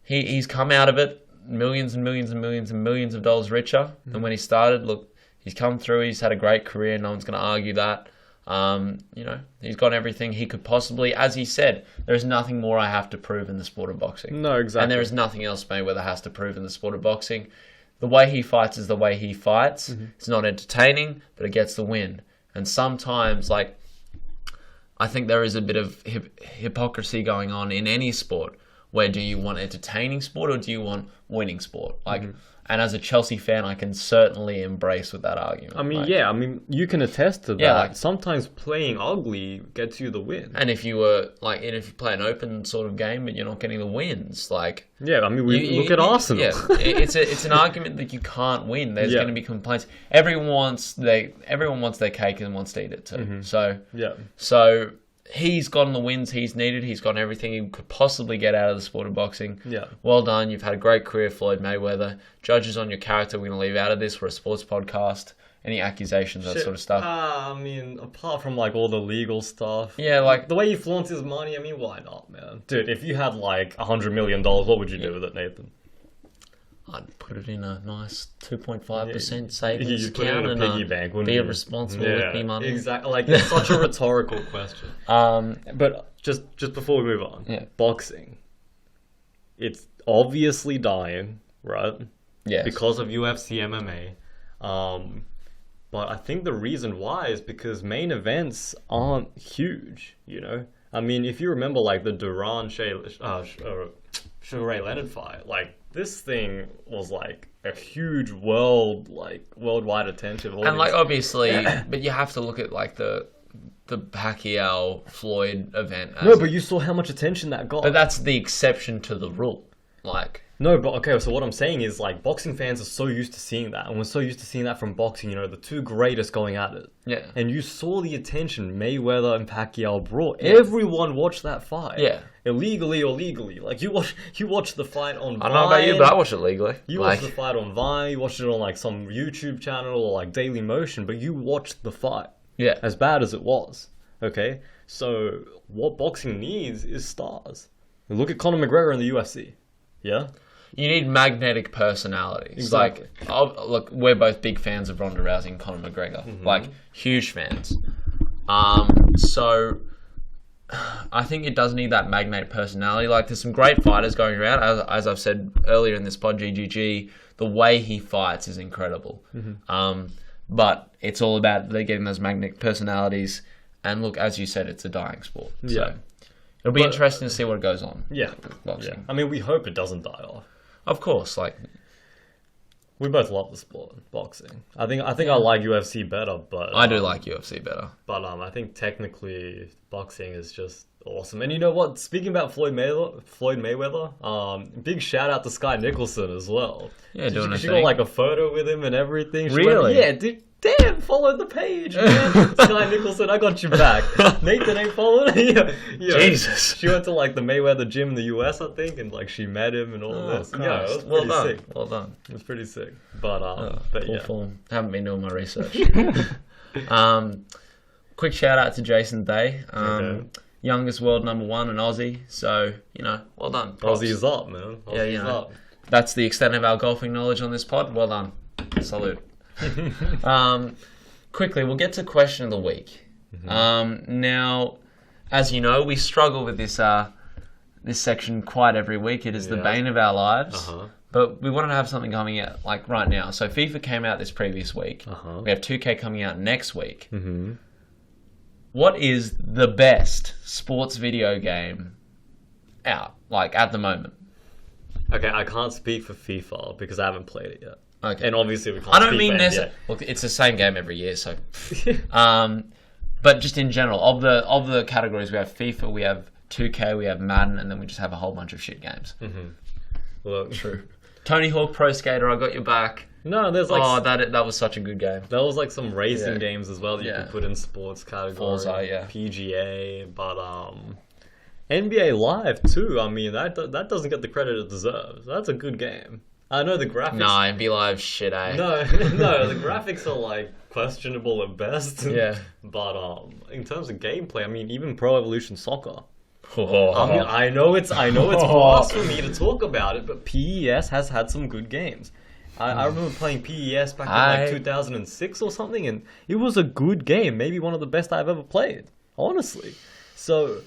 he's come out of it millions and millions and millions and millions of dollars richer than when he started. Look, he's come through. He's had a great career. No one's going to argue that. You know, he's got everything he could possibly. As he said, there is nothing more I have to prove in the sport of boxing. No, exactly. And there is nothing else Mayweather has to prove in the sport of boxing. The way he fights is the way he fights. It's not entertaining, but it gets the win. And sometimes, like, I think there is a bit of hypocrisy going on in any sport. Where do you want entertaining sport or do you want winning sport? Like, and as a Chelsea fan, I can certainly embrace with that argument. I mean, like, you can attest to that. Yeah, like, sometimes playing ugly gets you the win. And if you were like, and if you play an open sort of game, but you're not getting the wins, like, Yeah, I mean, look at Arsenal. Yeah, it's an argument that you can't win. There's going to be complaints. Everyone wants their cake and wants to eat it too. So he's gotten the wins he's needed. He's gotten everything he could possibly get out of the sport of boxing. Yeah. Well done. You've had a great career, Floyd Mayweather. Judges on your character, we're going to leave out of this. We're a sports podcast. Any accusations, that sort of stuff. I mean, apart from like all the legal stuff. Yeah, like, the way he flaunts his money, I mean, why not, man? Dude, if you had like $100 million, what would you do with it, Nathan? I'd put it in a nice 2.5% savings You put it account in a piggy bank, wouldn't be you? responsible with me money. Exactly. Like, it's such a rhetorical question. But just before we move on, boxing, it's obviously dying, right? Yes. Because of UFC MMA. But I think the reason why is because main events aren't huge, you know? I mean, if you remember, like, the Duran Sugar Ray Leonard fight, like, this thing was, like, a huge worldwide attention. And, like, obviously, but you have to look at, like, the Pacquiao-Floyd event. No, but you saw how much attention that got. But that's the exception to the rule. Like... No, but okay, so what I'm saying is, like, boxing fans are so used to seeing that, and we're so used to seeing that from boxing, you know, the two greatest going at it. Yeah. And you saw the attention Mayweather and Pacquiao brought. Yeah. Everyone watched that fight. Yeah. Illegally or legally. Like, you watched the fight on Vine. I don't know about you, but I watched it legally. You watched the fight on Vine, you watched it on, like, some YouTube channel or, like, Daily Motion, but you watched the fight. Yeah. As bad as it was. Okay? So, what boxing needs is stars. Look at Conor McGregor in the UFC. Yeah? You need magnetic personalities. Exactly. Like, look, we're both big fans of Ronda Rousey and Conor McGregor. Like, huge fans. So, I think it does need that magnetic personality. Like, there's some great fighters going around. As I've said earlier in this pod, GGG, the way he fights is incredible. But it's all about getting those magnetic personalities. And look, as you said, it's a dying sport. So. Yeah. It'll be interesting to see what goes on. Yeah. With boxing. Yeah. I mean, we hope it doesn't die off. Of course, like, we both love the sport, boxing. I think I like UFC better, but I do like UFC better. But I think technically boxing is just awesome. And you know what? Speaking about Floyd Mayweather, big shout out to Sky Nicholson as well. Yeah, doing a she thing. got like a photo with him and everything. Really? Yeah, dude. Damn, follow the page, man. Sky Nicholson, I got you back. Nathan ain't following. Yeah. Jesus. She went to like the Mayweather gym in the US, I think, and like she met him and all this. Christ. Yeah, it was pretty sick. Well done. It was pretty sick. But Full yeah. form. Haven't been doing my research. Quick shout out to Jason Day. Okay. Youngest world number 1 in Aussie. So, well done. Props. Aussie's up, man. Aussie's up. That's the extent of our golfing knowledge on this pod. Well done. Salute. Quickly, we'll get to question of the week. Now, as you know, we struggle with this section quite every week. It is the bane of our lives. But we wanted to have something coming out like right now. So FIFA came out this previous week. We have 2K coming out next week. What is the best sports video game out, like at the moment? Okay, I can't speak for FIFA because I haven't played it yet. Okay. And obviously we can't I don't speak mean for necessarily. NBA. Look, it's the same game every year, so. But just in general, of the categories, we have FIFA, we have 2K, we have Madden, and then we just have a whole bunch of shit games. Look, True. Tony Hawk Pro Skater, I got your back. no, there's like that was such a good game. there was like some racing games as well that you Yeah. could put in sports category. Forza, yeah. PGA, but NBA Live too. I mean that doesn't get the credit it deserves. That's a good game. I know the graphics. Nah, and be live shit, eh? No, the graphics are like questionable at best. Yeah. But in terms of gameplay, I mean even Pro Evolution Soccer. Oh. I mean I know it's blasphemy to talk about it, but PES has had some good games. I remember playing PES back in like 2006 or something, and it was a good game. Maybe one of the best I've ever played, honestly. So,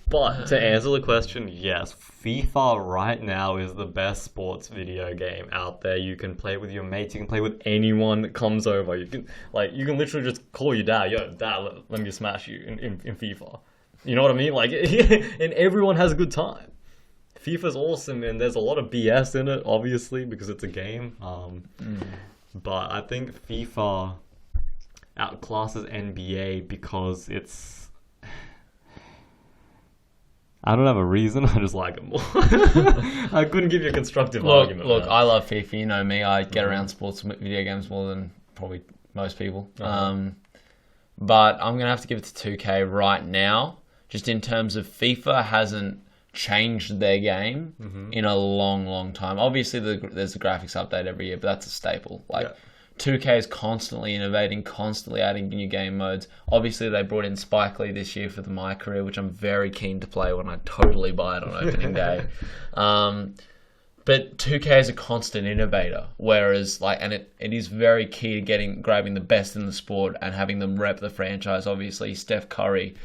but to answer the question, yes, FIFA right now is the best sports video game out there. You can play with your mates. You can play with anyone that comes over. You can literally just call your dad. Yo, dad, let me smash you in FIFA. You know what I mean? Like, and everyone has a good time. FIFA's awesome, and there's a lot of BS in it, obviously, because it's a game. But I think FIFA outclasses NBA because it's... I don't have a reason, I just like it more. I couldn't give you a constructive argument. Look, I love FIFA, you know me, I get around sports video games more than probably most people. But I'm going to have to give it to 2K right now. Just in terms of FIFA hasn't changed their game in a long time. Obviously, there's a graphics update every year, but that's a staple. 2K is constantly innovating, constantly adding new game modes. Obviously, they brought in Spike Lee this year for the My Career, which I'm very keen to play when I totally buy it on opening day. But 2K is a constant innovator, whereas it is very key to grabbing the best in the sport and having them rep the franchise. Obviously, Steph Curry,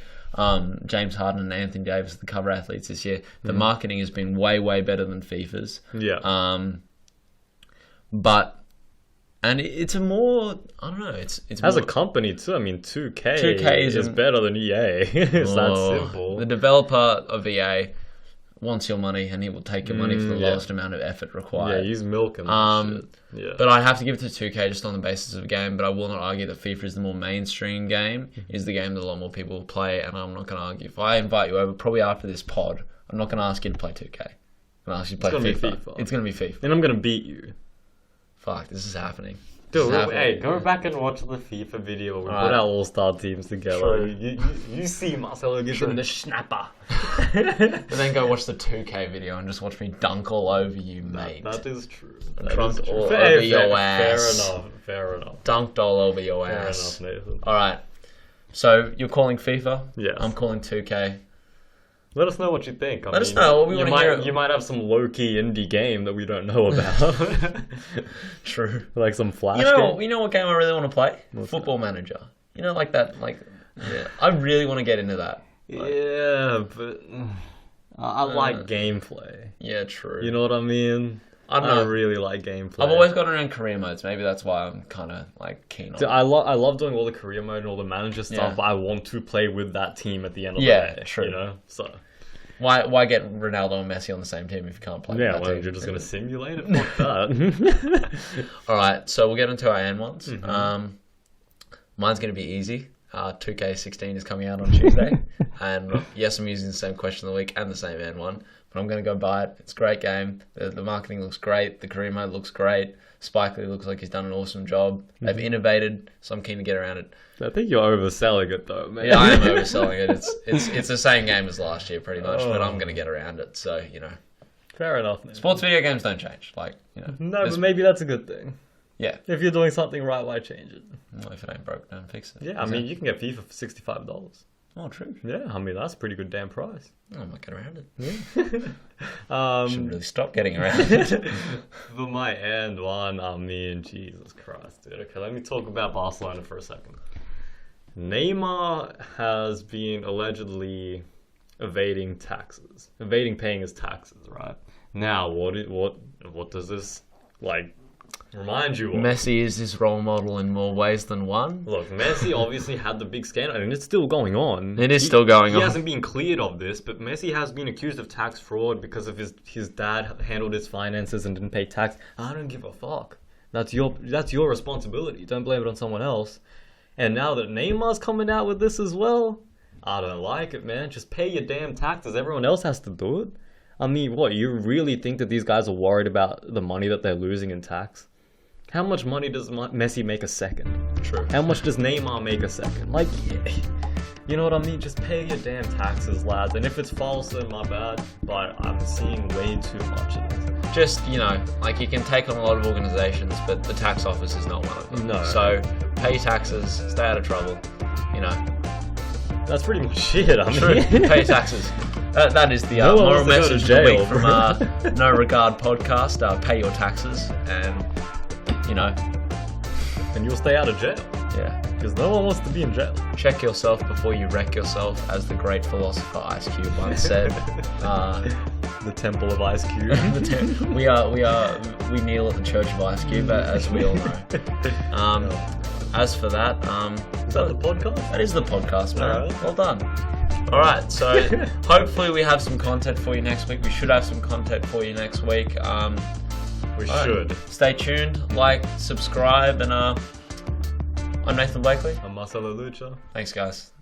James Harden and Anthony Davis, the cover athletes this year. The marketing has been way better than FIFA's. Yeah. And it's a more, I don't know, it's as more, a company too, I mean 2K is better than EA. It's that simple. The developer of EA wants your money, and he will take your money for the lowest amount of effort required. Yeah, he's milking that shit. Yeah. But I have to give it to 2K just on the basis of a game, but I will not argue that FIFA is the more mainstream game, is the game that a lot more people play, and I'm not going to argue. If I invite you over, probably after this pod, I'm not going to ask you to play 2K. I'm going to ask you to play FIFA. It's going to be FIFA. And I'm going to beat you. Fuck, this is happening. Dude, hey, go back and watch the FIFA video where we put our all-star teams together. You see Marcelo give them the snapper. And then go watch the 2K video and just watch me dunk all over you, mate. That is true. Dunked all over your ass. Fair enough. Dunked all over your ass. Fair enough, Nathan. Alright, so you're calling FIFA? Yes. I'm calling 2K. Let us know what you think. Let us know what we want to hear. You might have some low-key indie game that we don't know about. True. Like some Flash game. You know what game I really want to play? Football Manager. You know, like that. I really want to get into that. Yeah, but I like gameplay. Yeah, true. You know what I mean? I don't really like gameplay. I've always gotten around career modes. Maybe that's why I'm kind of keen on it. I love doing all the career mode and all the manager stuff, but I want to play with that team at the end of the day. True. You know? So why get Ronaldo and Messi on the same team if you can't play with that team? You're just going to simulate it? Fuck that. Alright, so we'll get into our AND ones. Mine's going to be easy. 2K16 is coming out on Tuesday. And yes, I'm using the same question of the week and the same end one. But I'm going to go buy it. It's a great game. The marketing looks great. The career mode looks great. Spike Lee looks like he's done an awesome job. They've innovated, so I'm keen to get around it. I think you're overselling it though, man. Yeah, I am overselling it. It's the same game as last year, pretty much. But I'm going to get around it. So Fair enough, man. sports video games don't change. No, but maybe that's a good thing. Yeah. If you're doing something right, why change it? Well, if it ain't broke, don't fix it. Yeah, I mean, you can get FIFA for $65. Oh, true. Yeah, I mean, that's a pretty good damn price. I might get around it. Yeah. Shouldn't really stop getting around it. For my end one, I mean, Jesus Christ, dude. Okay, let me talk about Barcelona for a second. Neymar has been allegedly evading paying his taxes, right? Now, what does this, remind you of? Messi is his role model in more ways than one. Look, Messi obviously had the big scandal, and it's still going on. It is still going on. He hasn't been cleared of this, but Messi has been accused of tax fraud because of his dad handled his finances and didn't pay tax. I don't give a fuck. That's your responsibility. Don't blame it on someone else. And now that Neymar's coming out with this as well, I don't like it, man. Just pay your damn taxes. Everyone else has to do it. I mean, what, you really think that these guys are worried about the money that they're losing in tax? How much money does Messi make a second? True. How much does Neymar make a second? You know what I mean? Just pay your damn taxes, lads. And if it's false, then my bad. But I'm seeing way too much of it. Just, you can take on a lot of organisations, but the tax office is not one of them. No. So, pay taxes, stay out of trouble, That's pretty much it, I mean. True, pay taxes. That is the No one moral wants to go to message of the jail, week from No Regard podcast. Pay your taxes and, And you'll stay out of jail. Yeah. Because no one wants to be in jail. Check yourself before you wreck yourself, as the great philosopher Ice Cube once said. The Temple of Ice Cube. We kneel at the Church of Ice Cube, as we all know. As for that, is that the podcast? That is the podcast, man. Alright. Well done. All right, so hopefully we have some content for you next week. We should have some content for you next week. We should. Stay tuned, subscribe, and I'm Nathan Blakely. I'm Marcelo Lucha. Thanks, guys.